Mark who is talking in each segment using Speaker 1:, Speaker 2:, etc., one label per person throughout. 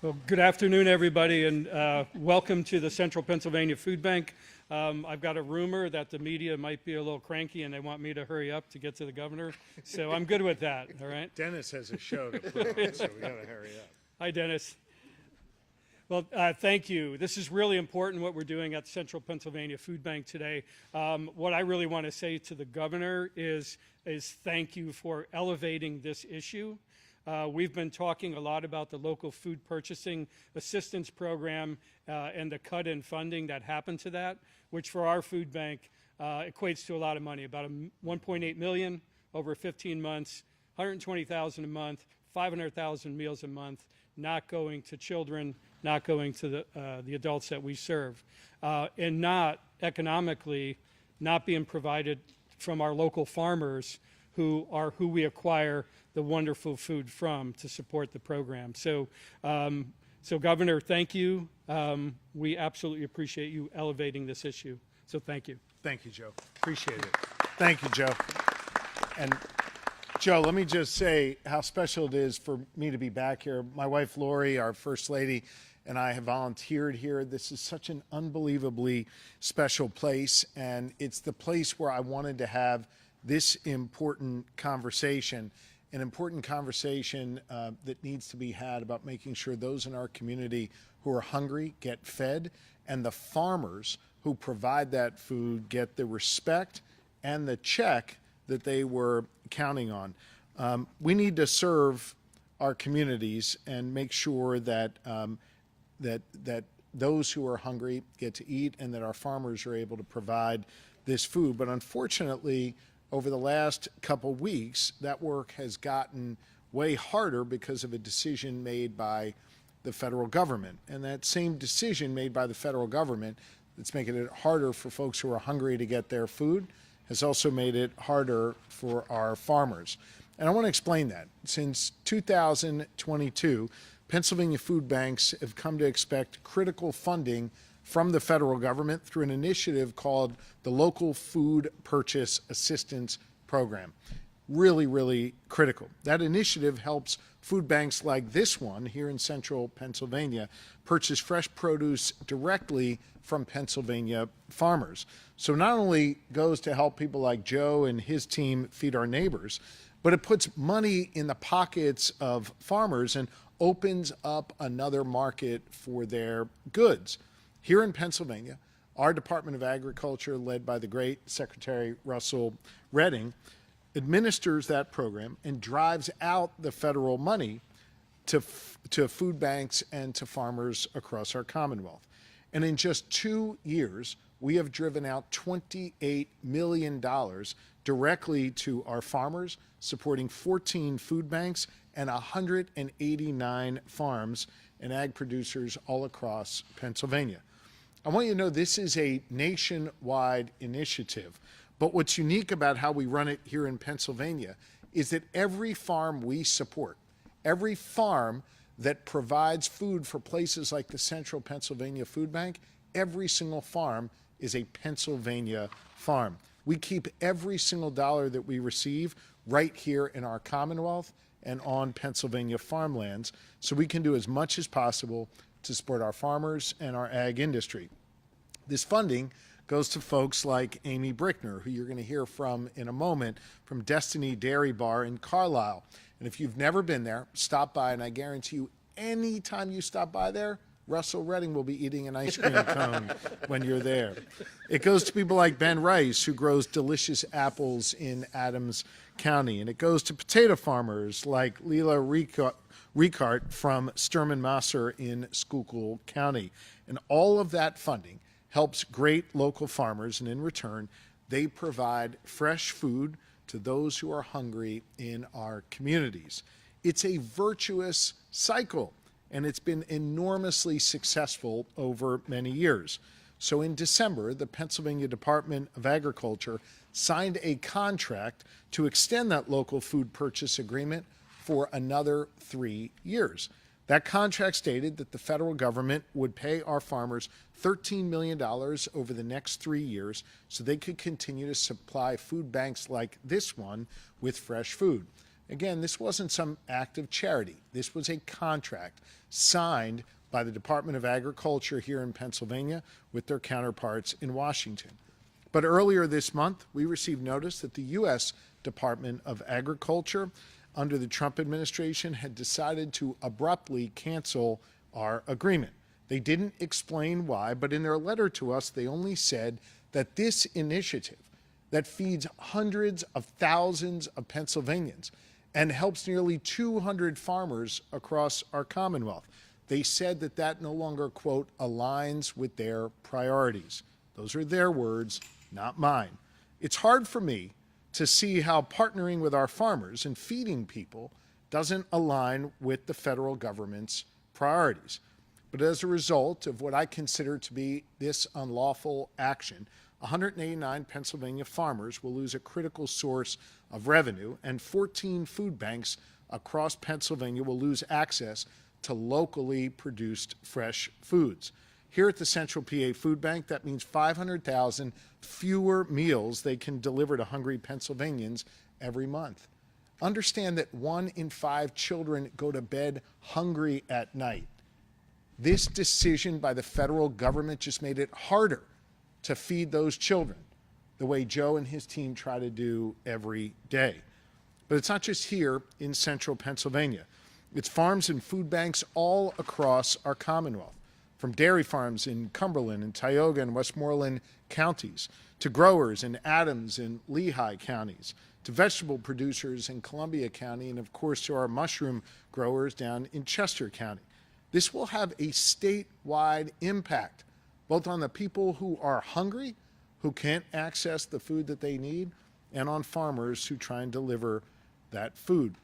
Speaker 1: Well, good afternoon, everybody, and welcome to the Central Pennsylvania Food Bank. I've got a rumor that the media might be a little cranky and they want me to hurry up to get to the governor, so I'm good with that, all right?
Speaker 2: Dennis has a show to put on, so we got to hurry up.
Speaker 1: Hi, Dennis. Well, thank you. This is really important what we're doing at the Central Pennsylvania Food Bank today. What I really want to say to the governor is thank you for elevating this issue. We've been talking a lot about the local food purchasing assistance program and the cut in funding that happened to that, which for our food bank equates to a lot of money, about $1.8 million over 15 months, $120,000 a month, 500,000 meals a month, not going to children, not going to the adults that we serve, and not economically not being provided from our local farmers who we acquire the wonderful food from to support the program. So, Governor, thank you. We absolutely appreciate you elevating this issue. So thank you.
Speaker 2: Thank you, Joe. Appreciate it. Thank you, Joe. And Joe, let me just say how special it is for me to be back here. My wife, Lori, our First Lady, and I have volunteered here. This is such an unbelievably special place, and it's the place where I wanted to have this important conversation, an important conversation that needs to be had about making sure those in our community who are hungry get fed, and the farmers who provide that food get the respect and the check that they were counting on. We need to serve our communities and make sure that that those who are hungry get to eat, and that our farmers are able to provide this food. But unfortunately, over the last couple weeks, that work has gotten way harder because of a decision made by the federal government. And that same decision made by the federal government that's making it harder for folks who are hungry to get their food has also made it harder for our farmers. And I want to explain that. Since 2022, Pennsylvania food banks have come to expect critical funding from the federal government through an initiative called the Local Food Purchase Assistance Program. Really, really critical. That initiative helps food banks like this one here in central Pennsylvania purchase fresh produce directly from Pennsylvania farmers. So not only goes to help people like Joe and his team feed our neighbors, but it puts money in the pockets of farmers and opens up another market for their goods. Here in Pennsylvania, our Department of Agriculture, led by the great Secretary Russell Redding, administers that program and drives out the federal money to food banks and to farmers across our Commonwealth. And in just 2 years, we have driven out $28 million directly to our farmers, supporting 14 food banks and 189 farms and ag producers all across Pennsylvania. I want you to know this is a nationwide initiative, but what's unique about how we run it here in Pennsylvania is that every farm we support, every farm that provides food for places like the Central Pennsylvania Food Bank, every single farm is a Pennsylvania farm. We keep every single dollar that we receive right here in our Commonwealth and on Pennsylvania farmlands, so we can do as much as possible to support our farmers and our ag industry. This funding goes to folks like Amy Brickner, who you're going to hear from in a moment, from Destiny Dairy Bar in Carlisle. And if you've never been there, stop by, and I guarantee you, anytime you stop by there, Russell Redding will be eating an ice cream cone when you're there. It goes to people like Ben Rice, who grows delicious apples in Adams County. And it goes to potato farmers like Leila Ricart from Sturman-Masser in Schuylkill County. And all of that funding helps great local farmers, and in return, they provide fresh food to those who are hungry in our communities. It's a virtuous cycle, and it's been enormously successful over many years. So in December, the Pennsylvania Department of Agriculture signed a contract to extend that local food purchase agreement for another 3 years. That contract stated that the federal government would pay our farmers $13 million over the next 3 years so they could continue to supply food banks like this one with fresh food. Again, this wasn't some act of charity. This was a contract signed by the Department of Agriculture here in Pennsylvania with their counterparts in Washington. But earlier this month, we received notice that the U.S. Department of Agriculture, under the Trump administration, had decided to abruptly cancel our agreement. They didn't explain why, but in their letter to us, they only said that this initiative that feeds hundreds of thousands of Pennsylvanians and helps nearly 200 farmers across our Commonwealth, they said that that no longer, quote, aligns with their priorities. Those are their words, not mine. It's hard for me to see how partnering with our farmers and feeding people doesn't align with the federal government's priorities. But as a result of what I consider to be this unlawful action, 189 Pennsylvania farmers will lose a critical source of revenue, and 14 food banks across Pennsylvania will lose access to locally produced fresh foods. Here at the Central PA Food Bank, that means 500,000 fewer meals they can deliver to hungry Pennsylvanians every month. Understand that 1 in 5 children go to bed hungry at night. This decision by the federal government just made it harder to feed those children the way Joe and his team try to do every day. But it's not just here in central Pennsylvania. It's farms and food banks all across our Commonwealth, from dairy farms in Cumberland and Tioga and Westmoreland counties, to growers in Adams and Lehigh counties, to vegetable producers in Columbia County, and of course to our mushroom growers down in Chester County. This will have a statewide impact, both on the people who are hungry, who can't access the food that they need, and on farmers who try and deliver that food.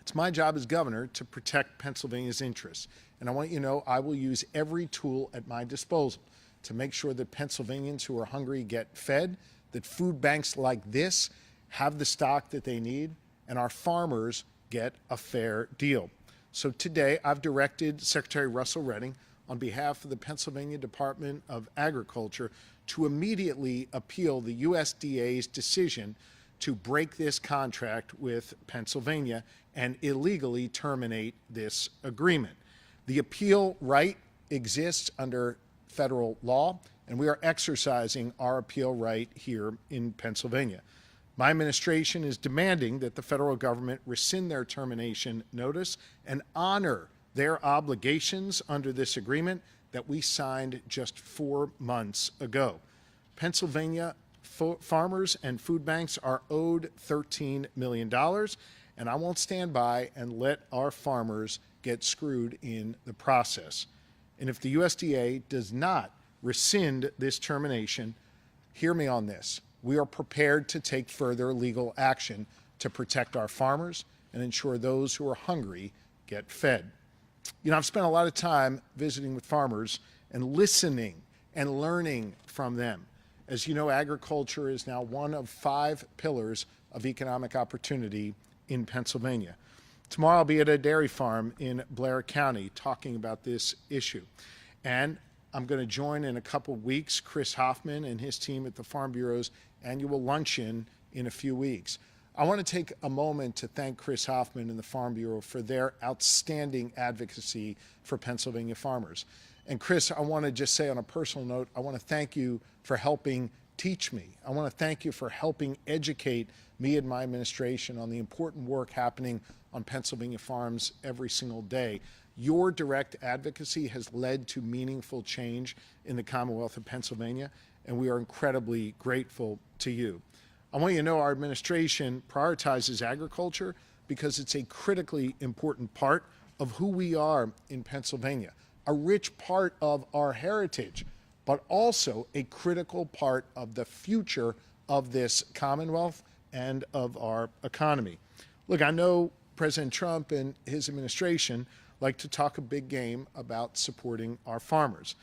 Speaker 2: It's my job as governor to protect Pennsylvania's interests, and I want you to know I will use every tool at my disposal to make sure that Pennsylvanians who are hungry get fed, that food banks like this have the stock that they need, and our farmers get a fair deal. So today, I've directed Secretary Russell Redding, on behalf of the Pennsylvania Department of Agriculture, to immediately appeal the USDA's decision to break this contract with Pennsylvania and illegally terminate this agreement. The appeal right exists under federal law, and we are exercising our appeal right here in Pennsylvania. My administration is demanding that the federal government rescind their termination notice and honor their obligations under this agreement that we signed just 4 months ago. Pennsylvania farmers and food banks are owed $13 million, and I won't stand by and let our farmers get screwed in the process. And if the USDA does not rescind this termination, hear me on this. We are prepared to take further legal action to protect our farmers and ensure those who are hungry get fed. You know, I've spent a lot of time visiting with farmers and listening and learning from them. As you know, agriculture is now one of 5 pillars of economic opportunity in Pennsylvania. Tomorrow I'll be at a dairy farm in Blair County talking about this issue. And I'm going to join in a couple weeks Chris Hoffman and his team at the Farm Bureau's annual luncheon in a few weeks. I want to take a moment to thank Chris Hoffman and the Farm Bureau for their outstanding advocacy for Pennsylvania farmers. And Chris, I want to just say on a personal note, I want to thank you for helping teach me. I want to thank you for helping educate me and my administration on the important work happening on Pennsylvania farms every single day. Your direct advocacy has led to meaningful change in the Commonwealth of Pennsylvania, and we are incredibly grateful to you. I want you to know our administration prioritizes agriculture because it's a critically important part of who we are in Pennsylvania, a rich part of our heritage, but also a critical part of the future of this Commonwealth and of our economy. Look, I know President Trump and his administration like to talk a big game about supporting our farmers.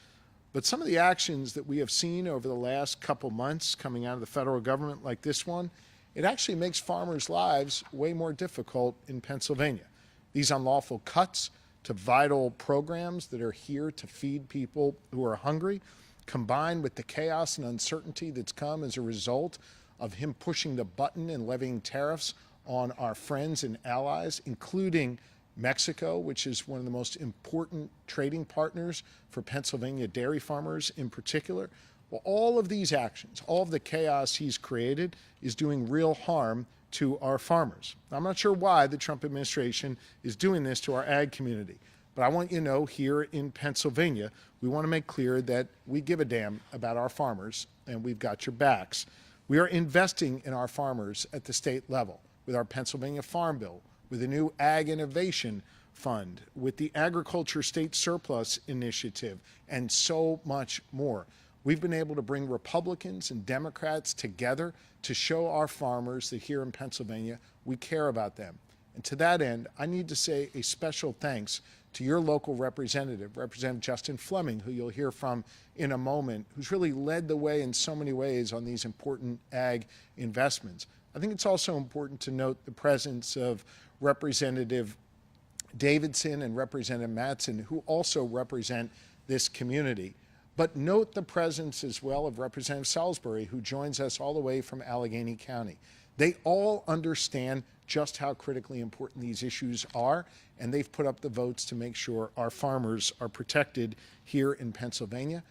Speaker 2: But some of the actions that we have seen over the last couple months coming out of the federal government, like this one, it actually makes farmers' lives way more difficult in Pennsylvania. These unlawful cuts to vital programs that are here to feed people who are hungry, combined with the chaos and uncertainty that's come as a result of him pushing the button and levying tariffs on our friends and allies, including Mexico, which is one of the most important trading partners for Pennsylvania dairy farmers in particular. Well, all of these actions, all of the chaos he's created is doing real harm to our farmers. I'm not sure why the Trump administration is doing this to our ag community, but I want you to know here in Pennsylvania, we want to make clear that we give a damn about our farmers and we've got your backs. We are investing in our farmers at the state level with our Pennsylvania Farm Bill, with a new Ag Innovation Fund, with the Agriculture State Surplus Initiative, and so much more. We've been able to bring Republicans and Democrats together to show our farmers that here in Pennsylvania, we care about them. And to that end, I need to say a special thanks to your local representative, Representative Justin Fleming, who you'll hear from in a moment, who's really led the way in so many ways on these important ag investments. I think it's also important to note the presence of Representative Davidson and Representative Mattson, who also represent this community. But note the presence as well of Representative Salisbury, who joins us all the way from Allegheny County. They all understand just how critically important these issues are, and they've put up the votes to make sure our farmers are protected here in Pennsylvania.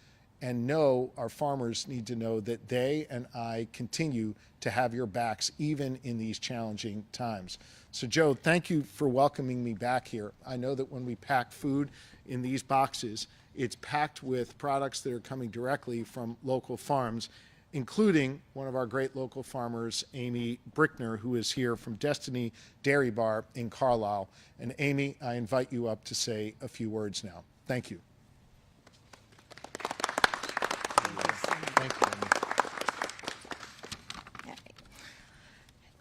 Speaker 2: And know our farmers need to know that they and I continue to have your backs even in these challenging times. So Joe, thank you for welcoming me back here. I know that when we pack food in these boxes, it's packed with products that are coming directly from local farms, including one of our great local farmers, Amy Brickner, who is here from Destiny Dairy Bar in Carlisle. And Amy, I invite you up to say a few words now. Thank you. Thank you, Amy.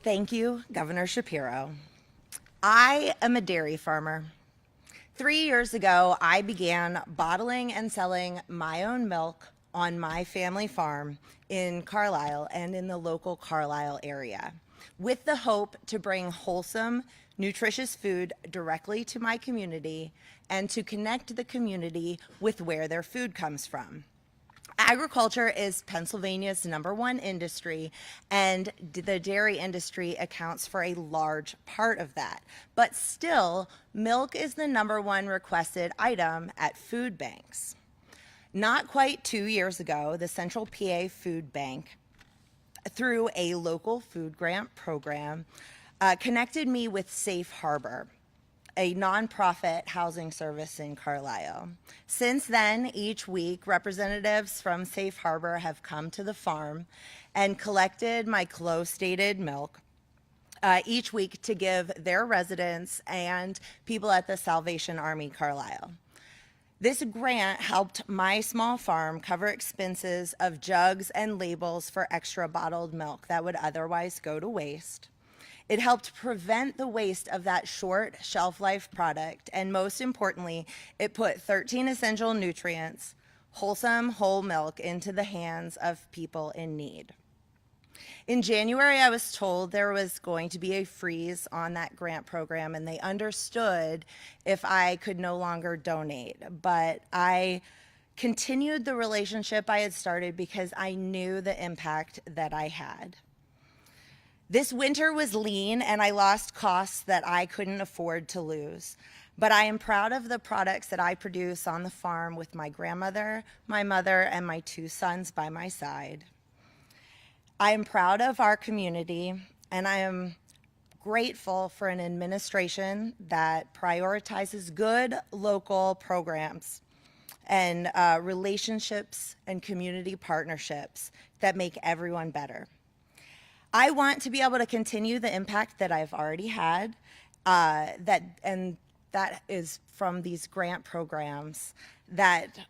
Speaker 3: Thank you, Governor Shapiro. I am a dairy farmer. 3 years ago, I began bottling and selling my own milk on my family farm in Carlisle and in the local Carlisle area, with the hope to bring wholesome, nutritious food directly to my community and to connect the community with where their food comes from. Agriculture is Pennsylvania's #1 industry, and the dairy industry accounts for a large part of that. But still, milk is the #1 requested item at food banks. Not quite 2 years ago, the Central PA Food Bank, through a local food grant program, connected me with Safe Harbor, a nonprofit housing service in Carlisle. Since then, each week, representatives from Safe Harbor have come to the farm and collected my close-dated milk each week to give their residents and people at the Salvation Army Carlisle. This grant helped my small farm cover expenses of jugs and labels for extra bottled milk that would otherwise go to waste. It helped prevent the waste of that short shelf life product, and most importantly, it put 13 essential nutrients, wholesome whole milk, into the hands of people in need. In January, I was told there was going to be a freeze on that grant program, and they understood if I could no longer donate. But I continued the relationship I had started because I knew the impact that I had. This winter was lean, and I lost costs that I couldn't afford to lose. But I am proud of the products that I produce on the farm with my grandmother, my mother, and my 2 sons by my side. I am proud of our community, and I am grateful for an administration that prioritizes good local programs and relationships and community partnerships that make everyone better. I want to be able to continue the impact that I've already had, that is from these grant programs that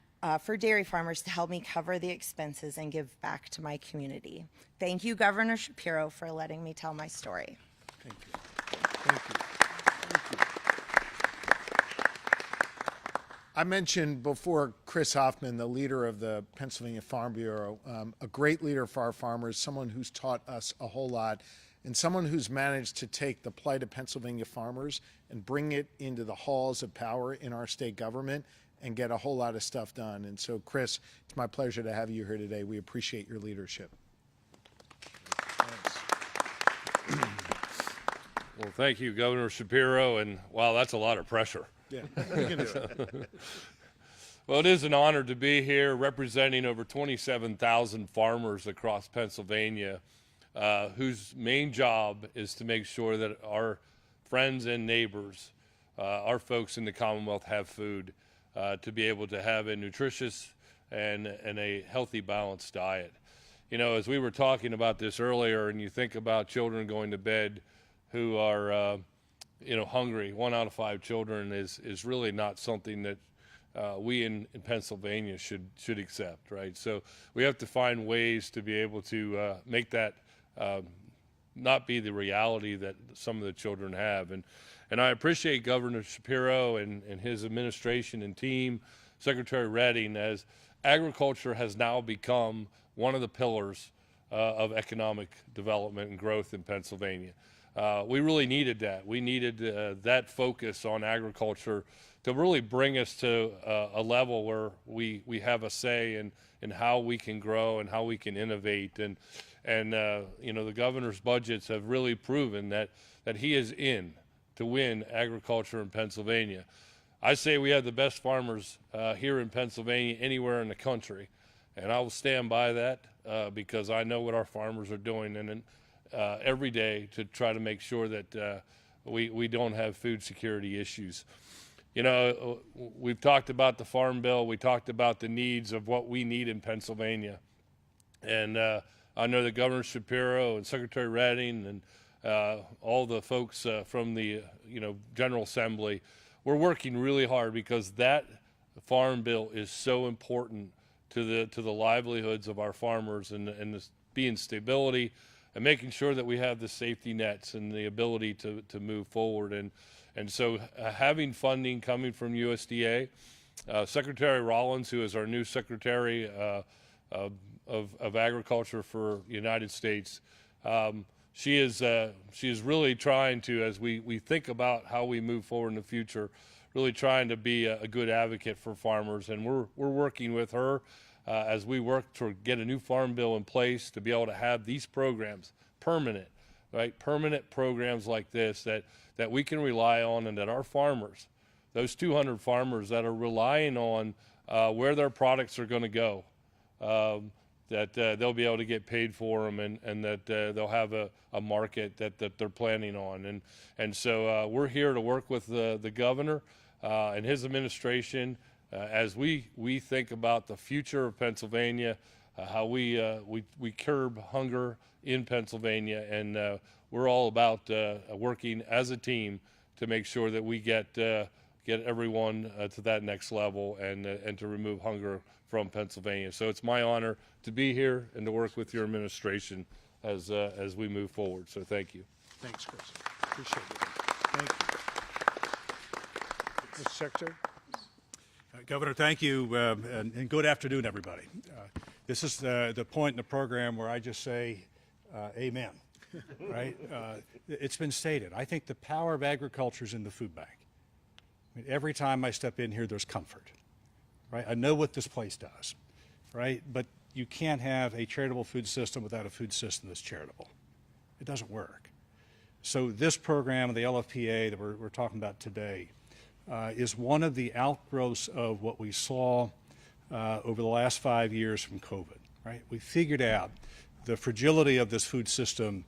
Speaker 3: for dairy farmers to help me cover the expenses and give back to my community. Thank you, Governor Shapiro, for letting me tell my story.
Speaker 2: Thank you. Thank you. Thank you. I mentioned before Chris Hoffman, the leader of the Pennsylvania Farm Bureau, a great leader for our farmers, someone who's taught us a whole lot, and someone who's managed to take the plight of Pennsylvania farmers and bring it into the halls of power in our state government and get a whole lot of stuff done. And so, Chris, it's my pleasure to have you here today. We appreciate your leadership. Thanks.
Speaker 4: Well, thank you, Governor Shapiro, and wow, that's a lot of pressure.
Speaker 2: Yeah, you can do it.
Speaker 4: Well, it is an honor to be here representing over 27,000 farmers across Pennsylvania, whose main job is to make sure that our friends and neighbors, our folks in the Commonwealth, have food to be able to have a nutritious and a healthy, balanced diet. You know, as we were talking about this earlier, and you think about children going to bed who are, hungry, 1 out of 5 children is really not something that we in Pennsylvania should accept, right? So we have to find ways to be able to make that not be the reality that some of the children have. And I appreciate Governor Shapiro and his administration and team, Secretary Redding, as agriculture has now become one of the pillars of economic development and growth in Pennsylvania. We really needed that. We needed that focus on agriculture to really bring us to a level where we have a say in how we can grow and how we can innovate. And the governor's budgets have really proven that he is in to win agriculture in Pennsylvania. I say we have the best farmers here in Pennsylvania anywhere in the country, and I will stand by that because I know what our farmers are doing and every day to try to make sure that we don't have food security issues. You know, we've talked about the Farm Bill. We talked about the needs of what we need in Pennsylvania. And I know that Governor Shapiro and Secretary Redding and all the folks from the, General Assembly, we're working really hard because that Farm Bill is so important to the livelihoods of our farmers and being stability and making sure that we have the safety nets and the ability to move forward. And so having funding coming from USDA, Secretary Rollins, who is our new Secretary of Agriculture for the United States, she is really trying to, as we think about how we move forward in the future, really trying to be a good advocate for farmers. And we're working with her as we work to get a new farm bill in place to be able to have these programs permanent, right? Permanent programs like this that we can rely on, and that our farmers, those 200 farmers that are relying on where their products are going to go, that they'll be able to get paid for them, and that they'll have a market that they're planning on. And so we're here to work with the governor and his administration as we think about the future of Pennsylvania, how we curb hunger in Pennsylvania, and we're all about working as a team to make sure that we get everyone to that next level and to remove hunger from Pennsylvania. So it's my honor to be here and to work with your administration as we move forward. So thank you.
Speaker 2: Thanks, Chris. Appreciate it. Thank you. Mr. Secretary?
Speaker 5: Governor, thank you, and good afternoon, everybody. This is the point in the program where I just say amen, right? It's been stated. I think the power of agriculture is in the food bank. I mean, every time I step in here, there's comfort, right? I know what this place does, right? But you can't have a charitable food system without a food system that's charitable. It doesn't work. So this program, the LFPA that we're talking about today, is one of the outgrowths of what we saw over the last 5 years from COVID, right? We figured out the fragility of this food system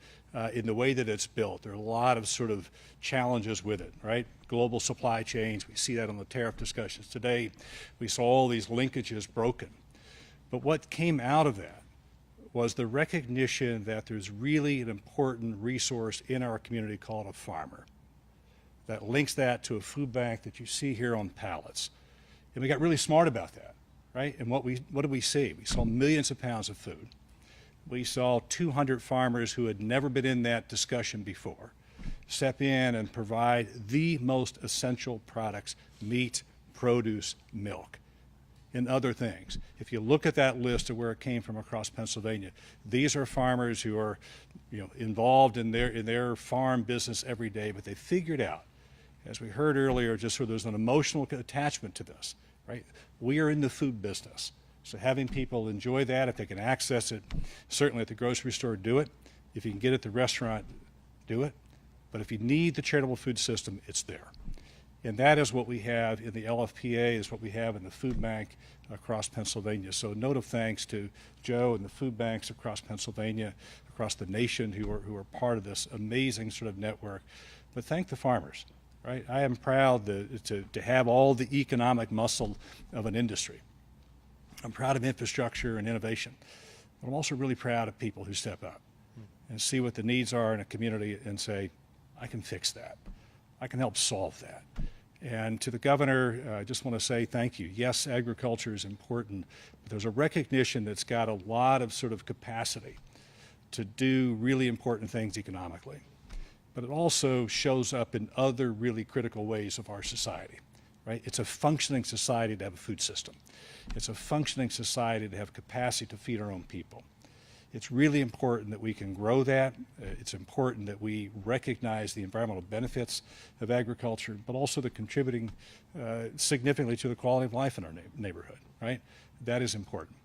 Speaker 5: in the way that it's built. There are a lot of sort of challenges with it, right? Global supply chains, we see that on the tariff discussions today. We saw all these linkages broken. But what came out of that was the recognition that there's really an important resource in our community called a farmer that links that to a food bank that you see here on pallets. And we got really smart about that, right? And what did we see? We saw millions of pounds of food. We saw 200 farmers who had never been in that discussion before step in and provide the most essential products: meat, produce, milk, and other things. If you look at that list of where it came from across Pennsylvania, these are farmers who are, involved in their farm business every day, but they figured out, as we heard earlier, just so there's an emotional attachment to this, right? We are in the food business. So having people enjoy that, if they can access it, certainly at the grocery store, do it. If you can get it at the restaurant, do it. But if you need the charitable food system, it's there. And that is what we have in the LFPA, is what we have in the food bank across Pennsylvania. So a note of thanks to Joe and the food banks across Pennsylvania, across the nation who are part of this amazing sort of network. But thank the farmers, right? I am proud to have all the economic muscle of an industry. I'm proud of infrastructure and innovation. But I'm also really proud of people who step up and see what the needs are in a community and say, I can fix that. I can help solve that. And to the governor, I just want to say thank you. Yes, agriculture is important, but there's a recognition that's got a lot of sort of capacity to do really important things economically. But it also shows up in other really critical ways of our society, right? It's a functioning society to have a food system. It's a functioning society to have capacity to feed our own people. It's really important that we can grow that. It's important that we recognize the environmental benefits of agriculture, but also the contributing significantly to the quality of life in our neighborhood, right? That is important.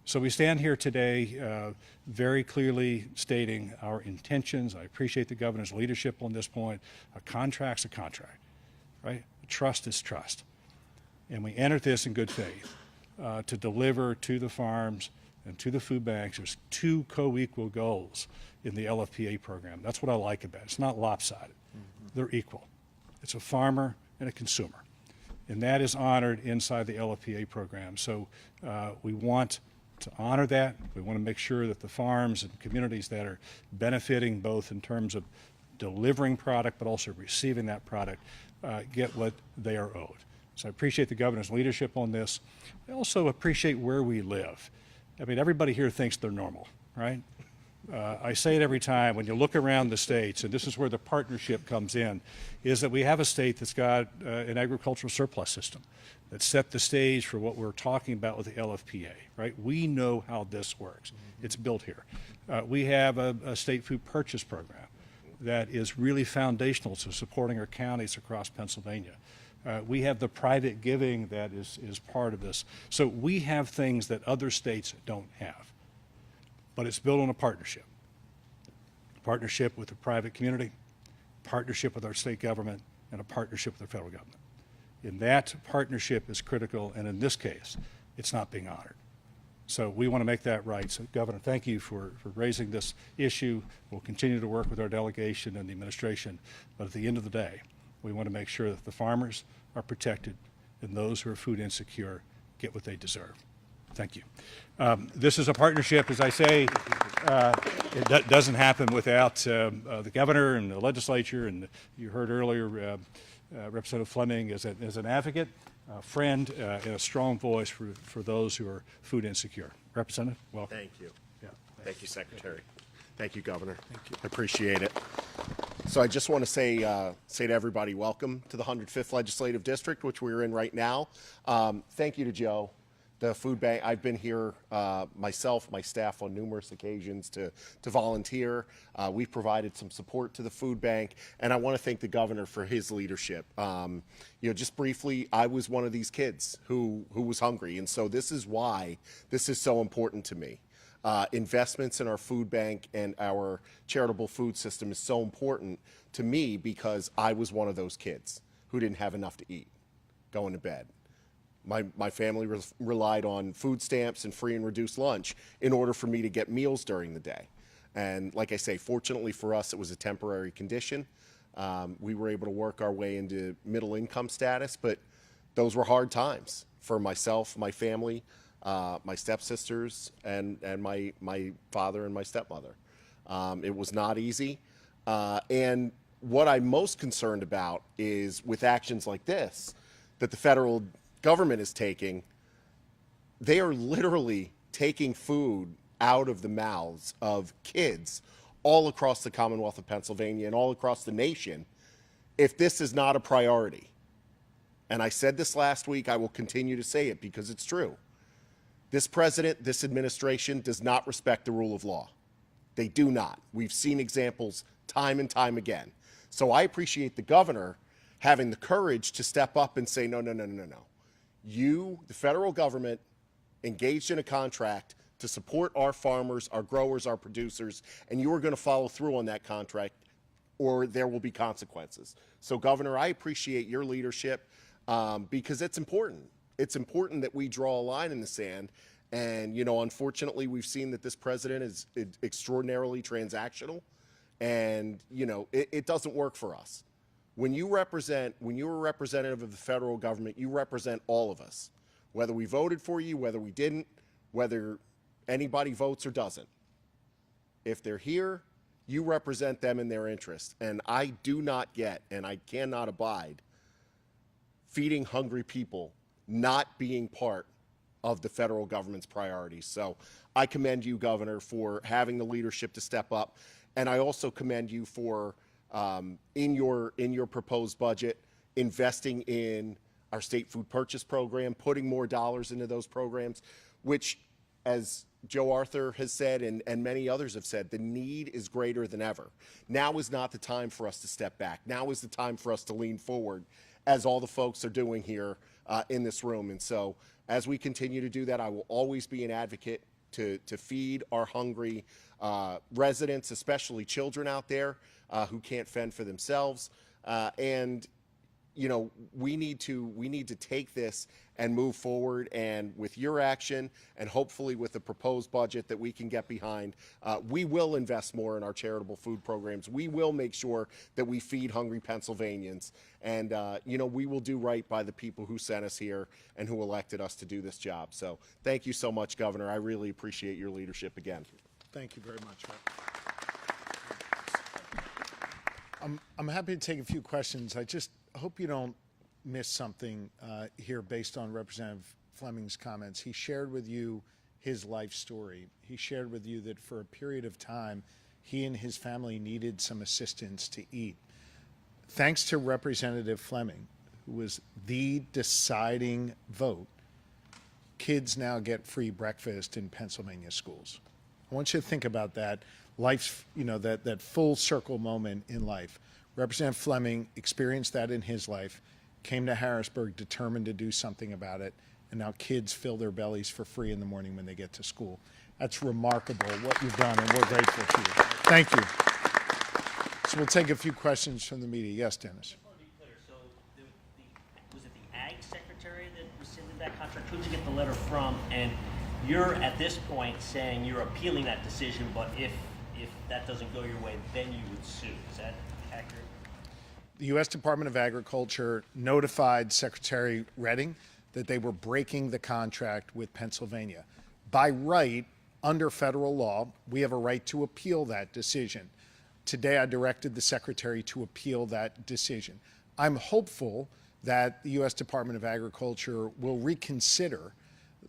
Speaker 5: So we stand here today very clearly stating our intentions. I appreciate the governor's leadership on this point. A contract's a contract, right? Trust is trust. And we entered this in good faith to deliver to the farms and to the food banks. There's two co-equal goals in the LFPA program. That's what I like about it. It's not lopsided. They're equal. It's a farmer and a consumer. And that is honored inside the LFPA program. So we want to honor that. We want to make sure that the farms and communities that are benefiting both in terms of delivering product but also receiving that product get what they are owed. So I appreciate the governor's leadership on this. I also appreciate where we live. I mean, everybody here thinks they're normal, right? I say it every time, when you look around the states, and this is where the partnership comes in, is that we have a state that's got an agricultural surplus system that set the stage for what we're talking about with the LFPA, right? We know how this works. It's built here. We have a state food purchase program that is really foundational to supporting our counties across Pennsylvania. We have the private giving that is part of this. So we have things that other states don't have, but it's built on a partnership. Partnership with the private community, partnership with our state government, and a partnership with the federal government. And that partnership is critical, and in this case, it's not being honored. So we want to make that right. So Governor, thank you for raising this issue. We'll continue to work with our delegation and the administration, but at the end of the day, we want to make sure that the farmers are protected and those who are food insecure get what they deserve. Thank you. This is a partnership, as I say, it doesn't happen without the governor and the legislature, and you heard earlier Representative Fleming as an advocate, a friend, and a strong voice for those who are food insecure. Representative, welcome.
Speaker 6: Thank you. Yeah. Thank you, Secretary. Thank you, Governor. Thank you. I appreciate it. So I just want to say to everybody, welcome to the 105th Legislative District, which we're in right now. Thank you to Joe, the food bank. I've been here myself, my staff on numerous occasions to volunteer. We've provided some support to the food bank, and I want to thank the governor for his leadership. Just briefly, I was one of these kids who was hungry, and so this is why this is so important to me. Investments in our food bank and our charitable food system is so important to me because I was one of those kids who didn't have enough to eat going to bed. My family relied on food stamps and free and reduced lunch in order for me to get meals during the day. And like I say, fortunately for us, it was a temporary condition. We were able to work our way into middle income status, but those were hard times for myself, my family, my stepsisters, and my father and my stepmother. It was not easy. And what I'm most concerned about is with actions like this that the federal government is taking, they are literally taking food out of the mouths of kids all across the Commonwealth of Pennsylvania and all across the nation if this is not a priority. And I said this last week, I will continue to say it because it's true. This president, this administration does not respect the rule of law. They do not. We've seen examples time and time again. So I appreciate the governor having the courage to step up and say, no. You, the federal government, engaged in a contract to support our farmers, our growers, our producers, and you are going to follow through on that contract or there will be consequences. So, Governor, I appreciate your leadership because it's important. It's important that we draw a line in the sand. And, you know, unfortunately, we've seen that this president is extraordinarily transactional. And, you know, it doesn't work for us. When you're a representative of the federal government, you represent all of us, whether we voted for you, whether we didn't, whether anybody votes or doesn't. If they're here, you represent them in their interest. And I do not get, and I cannot abide, feeding hungry people not being part of the federal government's priorities. So I commend you, Governor, for having the leadership to step up. And I also commend you for, in your proposed budget, investing in our state food purchase program, putting more dollars into those programs, which, as Joe Arthur has said and many others have said, the need is greater than ever. Now is not the time for us to step back. Now is the time for us to lean forward, as all the folks are doing here in this room. And so as we continue to do that, I will always be an advocate to feed our hungry residents, especially children out there who can't fend for themselves. And you know, we need to take this and move forward, and with your action and hopefully with the proposed budget that we can get behind, we will invest more in our charitable food programs. We will make sure that we feed hungry Pennsylvanians, and you know, we will do right by the people who sent us here and who elected us to do this job. So thank you so much, Governor. I really appreciate your leadership again.
Speaker 2: Thank you very much. I'm happy to take a few questions. I just hope you don't miss something here based on Representative Fleming's comments. He shared with you his life story. He shared with you that for a period of time, he and his family needed some assistance to eat. Thanks to Representative Fleming, who was the deciding vote, kids now get free breakfast in Pennsylvania schools. I want you to think about that. Life's, you know, that full circle moment in life. Representative Fleming experienced that in his life, came to Harrisburg determined to do something about it, and now kids fill their bellies for free in the morning when they get to school. That's remarkable what you've done, and we're grateful to you. Thank you. So we'll take a few questions from the media. Yes, Dennis.
Speaker 7: I just want to be clear. So was it the Ag Secretary that rescinded that contract? Who did you get the letter from? And you're at this point saying you're appealing that decision, but if that doesn't go your way, then you would sue. Is that accurate?
Speaker 2: The U.S. Department of Agriculture notified Secretary Redding that they were breaking the contract with Pennsylvania. By right, under federal law, we have a right to appeal that decision. Today, I directed the Secretary to appeal that decision. I'm hopeful that the U.S. Department of Agriculture will reconsider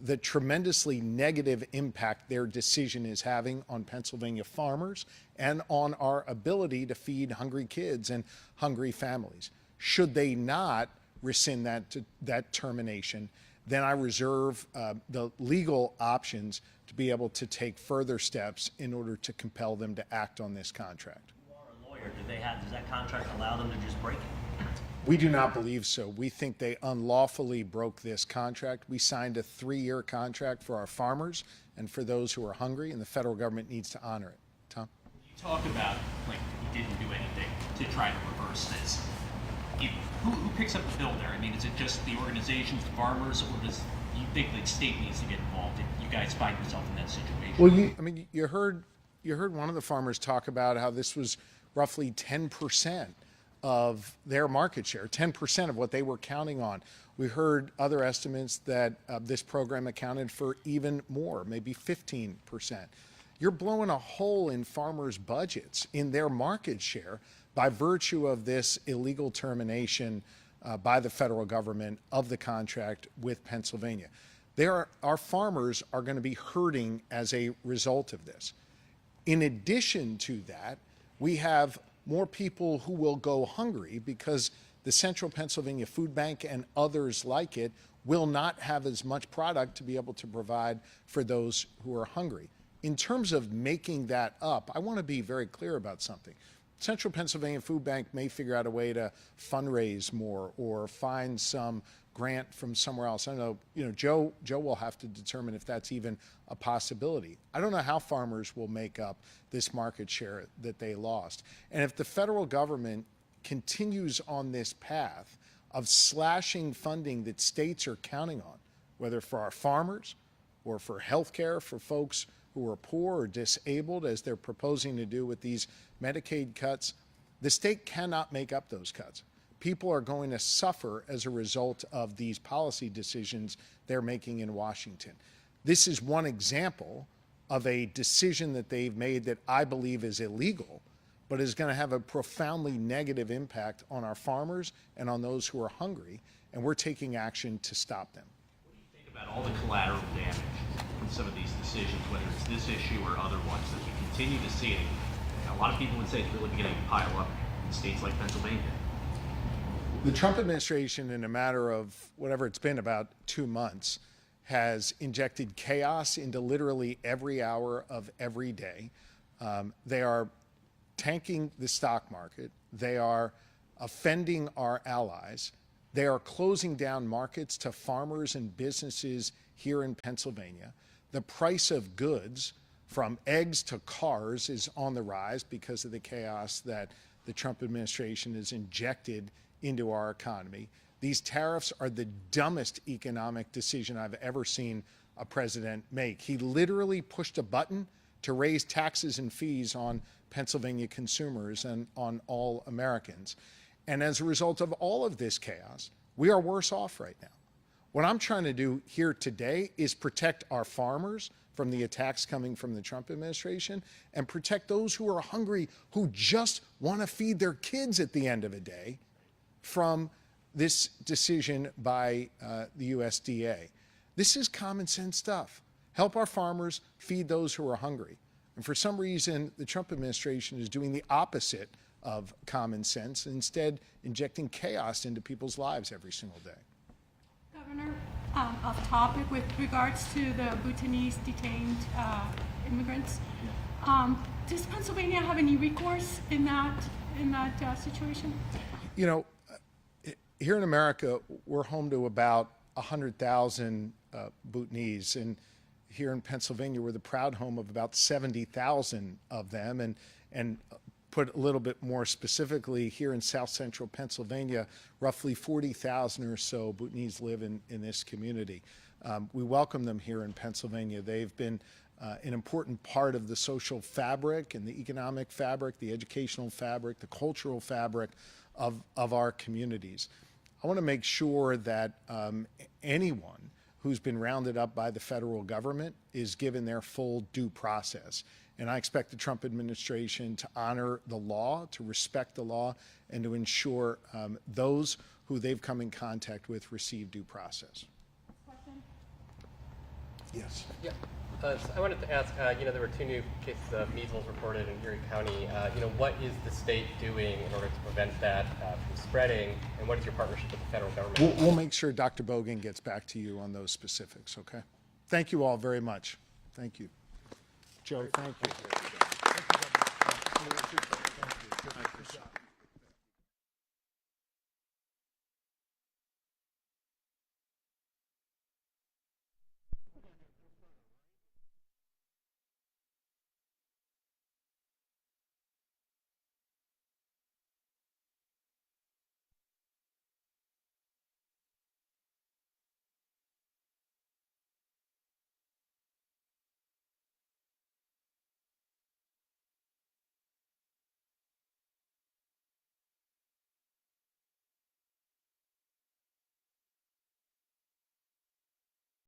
Speaker 2: the tremendously negative impact their decision is having on Pennsylvania farmers and on our ability to feed hungry kids and hungry families. Should they not rescind that termination, then I reserve the legal options to be able to take further steps in order to compel them to act on this contract.
Speaker 7: You are a lawyer. Does that contract allow them to just break it?
Speaker 2: We do not believe so. We think they unlawfully broke this contract. We signed a 3-year contract for our farmers and for those who are hungry, and the federal government needs to honor it. Tom?
Speaker 8: You talk about, like, you didn't do anything to try to reverse this. Who picks up the bill there? I mean, is it just the organizations, the farmers, or does you think the state needs to get involved if you guys find yourself in that situation?
Speaker 2: Well, you heard one of the farmers talk about how this was roughly 10% of their market share, 10% of what they were counting on. We heard other estimates that this program accounted for even more, maybe 15%. You're blowing a hole in farmers' budgets, in their market share, by virtue of this illegal termination by the federal government of the contract with Pennsylvania. Our farmers are going to be hurting as a result of this. In addition to that, we have more people who will go hungry because the Central Pennsylvania Food Bank and others like it will not have as much product to be able to provide for those who are hungry. In terms of making that up, I want to be very clear about something. Central Pennsylvania Food Bank may figure out a way to fundraise more or find some grant from somewhere else. I don't know, you know, Joe will have to determine if that's even a possibility. I don't know how farmers will make up this market share that they lost. And if the federal government continues on this path of slashing funding that states are counting on, whether for our farmers or for health care for folks who are poor or disabled, as they're proposing to do with these Medicaid cuts, the state cannot make up those cuts. People are going to suffer as a result of these policy decisions they're making in Washington. This is one example of a decision that they've made that I believe is illegal, but is going to have a profoundly negative impact on our farmers and on those who are hungry, and we're taking action to stop them.
Speaker 8: What do you think about all the collateral damage from some of these decisions, whether it's this issue or other ones that we continue to see? And a lot of people would say it's really beginning to pile up in states like Pennsylvania.
Speaker 2: The Trump administration, in a matter of whatever it's been, about 2 months, has injected chaos into literally every hour of every day. They are tanking the stock market. They are offending our allies. They are closing down markets to farmers and businesses here in Pennsylvania. The price of goods, from eggs to cars, is on the rise because of the chaos that the Trump administration has injected into our economy. These tariffs are the dumbest economic decision I've ever seen a president make. He literally pushed a button to raise taxes and fees on Pennsylvania consumers and on all Americans. And as a result of all of this chaos, we are worse off right now. What I'm trying to do here today is protect our farmers from the attacks coming from the Trump administration and protect those who are hungry, who just want to feed their kids at the end of the day, from this decision by the USDA. This is common sense stuff. Help our farmers, feed those who are hungry. And for some reason, the Trump administration is doing the opposite of common sense, instead injecting chaos into people's lives every single day.
Speaker 9: Governor, off topic with regards to the Bhutanese detained immigrants, does Pennsylvania have any recourse in that situation?
Speaker 2: You know, here in America, we're home to about 100,000 Bhutanese, and here in Pennsylvania, we're the proud home of about 70,000 of them. And put a little bit more specifically, here in South Central Pennsylvania, roughly 40,000 or so Bhutanese live in this community. We welcome them here in Pennsylvania. They've been an important part of the social fabric and the economic fabric, the educational fabric, the cultural fabric of our communities. I want to make sure that anyone who's been rounded up by the federal government is given their full due process. And I expect the Trump administration to honor the law, to respect the law, and to ensure those who they've come in contact with receive due process. Yes.
Speaker 10: Yeah. So I wanted to ask, there were 2 new cases of measles reported in Erie County. What is the state doing in order to prevent that from spreading, and what is your partnership with the federal government?
Speaker 2: We'll make sure Dr. Bogan gets back to you on those specifics, okay? Thank you all very much. Thank you. Joe, thank you. Thank you.